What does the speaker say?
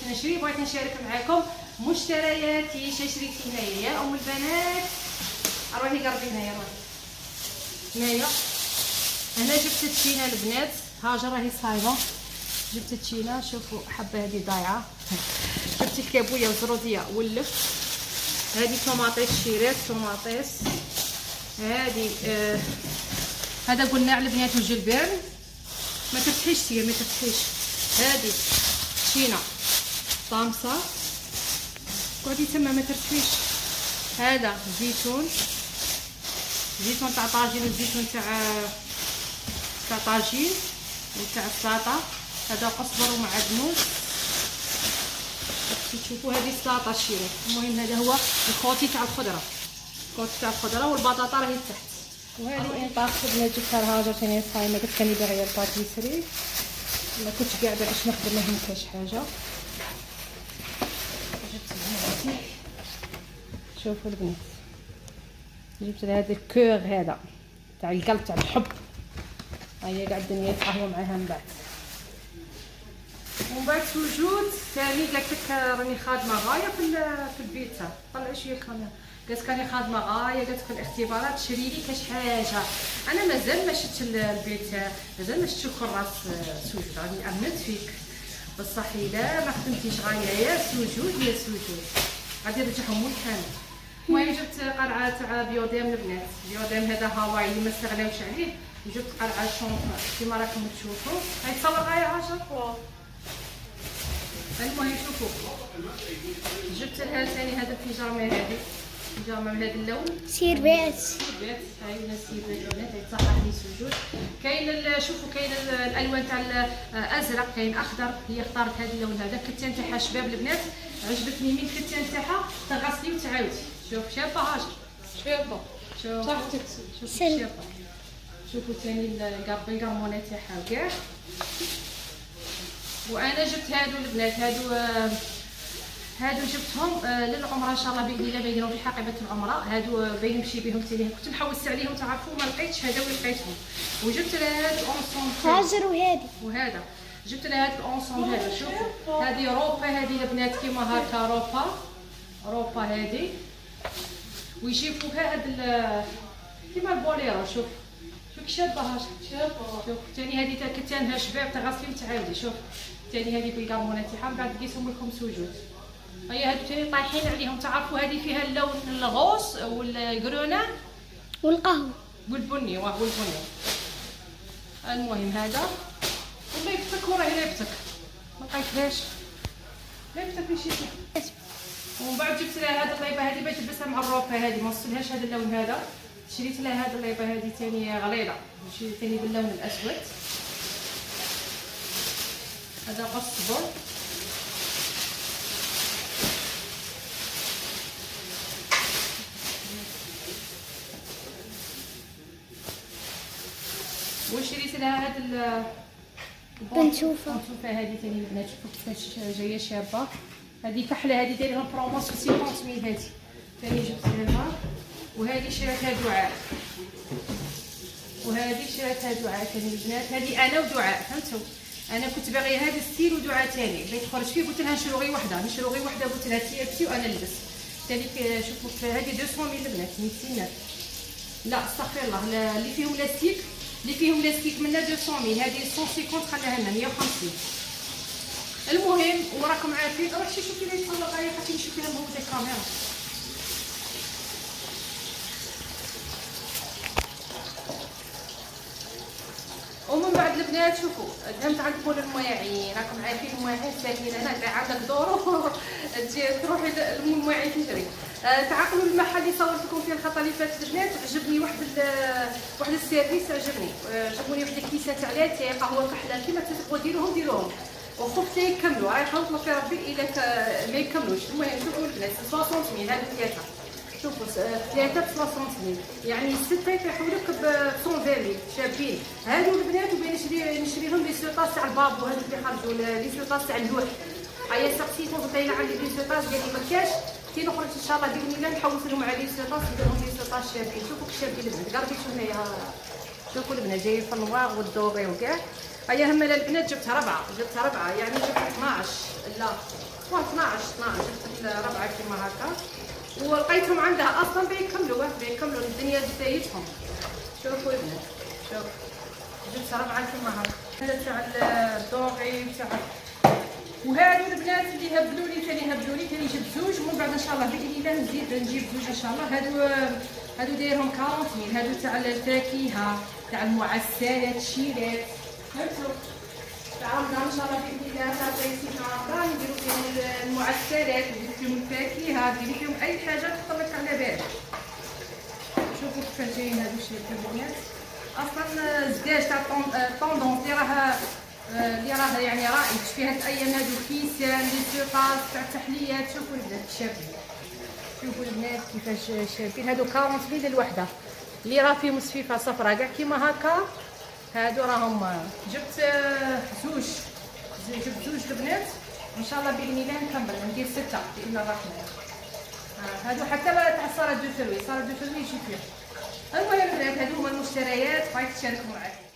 نشري، بغيت نشارك معكم مشترياتي. شريت هنايا يا ام البنات، روحي قربي هنايا، هنايا هنا جبت التشينه البنات. هاجر راهي صايبه، جبت التشينه. شوفوا حبه هذه ضايعه. جبت الكابويه والزروديه واللف. هذه طوماطيس شيرات، طوماطيس هذه هذا قلنا البنات والجلبان. ما تفتحيش سير، ما تفتحيش. هذه تشينه طامسه، قعدي تما ما ترتفيش. هذا زيتون، زيتون تاع طاجين وزيتون تاع طاجين وتاع السلطه. هذا قزبر ومعدنوس. تشوفوا هذه سلطه شيرات. المهم هذا هو الخوتي تاع الخضره، الخوتي تاع الخضره والبطاطا راهي تحت. وهذه انطاق بنات جبتها لهاجر ثاني صايمه، قلت كاني باغيه الباتيسري، ما كنتش قاعده باش نخدم، ما همكاش حاجه. جبت هذه، شوفوا البنات، جبت هذا الكور هذا تاع القلب تاع الحب. هيا قاعد الدنيا يتقهوى معاها من بعد. ومن بعد سجود ثاني قالت لك راني خادمه غايه في البيت. طلعي شويه الكاميرا. قالت كاني خادمه غايه، قالت في الاختبارات شري لي كاش حاجه. انا مازال ما شفت البيت، مازال ما شفتش كراس سجود. راني امنت فيك بصح الا ما خدمتيش غايه يا سجود يا سجود غادي نرجعهم مول كامل. المهم جبت قرعه تاع بيوديم البنات. بيوديم هذا هواي اللي ما استغناوش عليه. جبت قرعه شونط كيما راكم تشوفوا. هاي تصور غايه 10. المهم شوفوا، جبت لها ثاني هذا البيجامه، هذه بيجامه من هذا اللون سيربات. هاي السيربات البنات. هاي تصحح لي سجود. كاين شوفوا كاين الالوان تاع الازرق، كاين اخضر. هي اختارت هذا اللون هذا. الكتان تاعها شباب البنات، عجبتني من الكتان تاعها. تغسلي وتعاودي. شوف شابه هاجر، شابه. شوف شابه. شوفوا ثاني الكرمونه تاعها وكاع. وانا جبت هادو البنات، هادو جبتهم للعمره ان شاء الله باذن الله، باينين في حقيبه العمره. هادو باين نمشي بهم ثاني، كنت نحوس عليهم تعرفوا ما لقيتش، هذا وين لقيتهم. وجبت لها هاد الاونسومبل هاجر وهذا جبت لها هاد الاونسومبل هذا. شوفوا هذه روبا، هذه البنات كيما هكا روبا هذه. ويجيب فوقها هاد كيما البوليرو. شوف شابه هاجر، شوف ثاني هذه تاع كتانها شباب، تغسلي وتعاودي. شوف ثاني هذه بالكرمونه تاعها. من بعد لقيتهم لكم سجود. هيا هادو ثاني طايحين عليهم تعرفوا. هذه فيها اللون الغوص والكرونا والقهوه والبني والبني. المهم هذا والله يفتك وراه يفتك، ما لقيتهاش، لا يفتك مشيت. ومن بعد جبت لها هذه الليبه هذه باش تلبسها مع الروبه هذه، ما وصلهاش هذا اللون هذا. شريت لها هذه الليبه هذه ثاني غليظه، شريت ثاني باللون الاسود. هذا قصبر. وشريت لها هذا بنشوفها هذه ثاني البنات. شوفوا كيفاش جايه شابه. هذه كحله، هذه دايرها برومو 50 هذه ثاني جبت لها. وهذه شريتها دعاء، وهذه شريتها دعاء ثاني البنات. هذه انا ودعاء، فهمتوا؟ انا كنت باغيه هذا ستيل ودعاء ثاني بغيت نخرج فيه، قلت لها نشرو غير وحده، قلت لها تيرتي وانا نلبس ثاني. شوفوا هذه 200 البنات، 200. لا استغفر الله، اللي فيهم لاستيك منا 200. هذه 150 خليها لنا 150. المهم وراكم عارفين. روح شوفي لي يتصور غايه، خاطر نشوف لها مهوده الكاميرا. ومن بعد البنات شوفوا دهمت عندكم المواعين. راكم عارفين المواعين ساكنين هنا، كاع عندك دور تجي تروحي للمواعين تشري. تعقلوا المحل اللي صورت لكم فيه الخطه اللي فاتت البنات. عجبني واحد السيرفيس، عجبوني واحد الكيسه تاع لاتيه قهوه كحله كيما تبغوا ديروهم وخفت يكملوا. راهي نطلب في ربي الا ما يكملوش. المهم شوفوا البنات 60 هذو ثلاثه. شوفوا 3 ب 60 يعني 6 يطيحوا لك ب 120 شابين. هادو البنات وبين نشريهم لي سوطاس تاع البابو، هادو اللي خرجوا لي سوطاس تاع اللوح. هيا سقسيتهم قلت لها عندي لي سوطاس، قال لي ما كاش. كي نخرج ان شاء الله باذن الله نحوس لهم على لي سوطاس، ندير لهم لي سوطاس شابين. شوفوا كي شابين البنات، قربي شوفوا هنايا. شوفوا البنات جايين في النواغ والدوغي وكاع. هيا هملا البنات جبت ربعه يعني جبت 12 لا 12 جبت ربعه كيما هكا، ولقيتهم عندها اصلا بيكملوا الدنيا بدايتهم. شوفوا البنات شوف جبت ربعه كيما هكا. هذا تاع الدوغي تاع، وهادو البنات اللي هبلوا لي ثاني جبت زوج، ومن بعد ان شاء الله باذن الله نجيب زوج ان شاء الله. هادو دايرهم 40، هادو تاع الفاكهه تاع المعسلات الشيلات، فهمتوا تاع رمضان ان شاء الله باذن الله. تاع تاع رمضان نديرو فيهم المعسلات، نديرو فيهم الفاكهه، نديرو فيهم اي حاجه تخطرلك على بالك. شوفوا كيفاش جايين هادو البنات. اصلا الزجاج تاع طوندونس اللي راه يعني رائج في هاد الايام هادو، كيسان لي سوطاس تاع التحليات. شوفوا البنات شابين، شوفوا البنات كيفاش شابين. هادو 40 للوحده اللي راه فيهم صفيفه صفراء كاع كيما هكا. هادو راهم جبت زوج البنات، ان شاء الله باذن الله نكمل ندير 6 باذن الرحمن. هادو حتى تاع صالة دو فروي يجي فيه. المهم البنات هادو هما المشتريات، بغيت نشارك معاكم.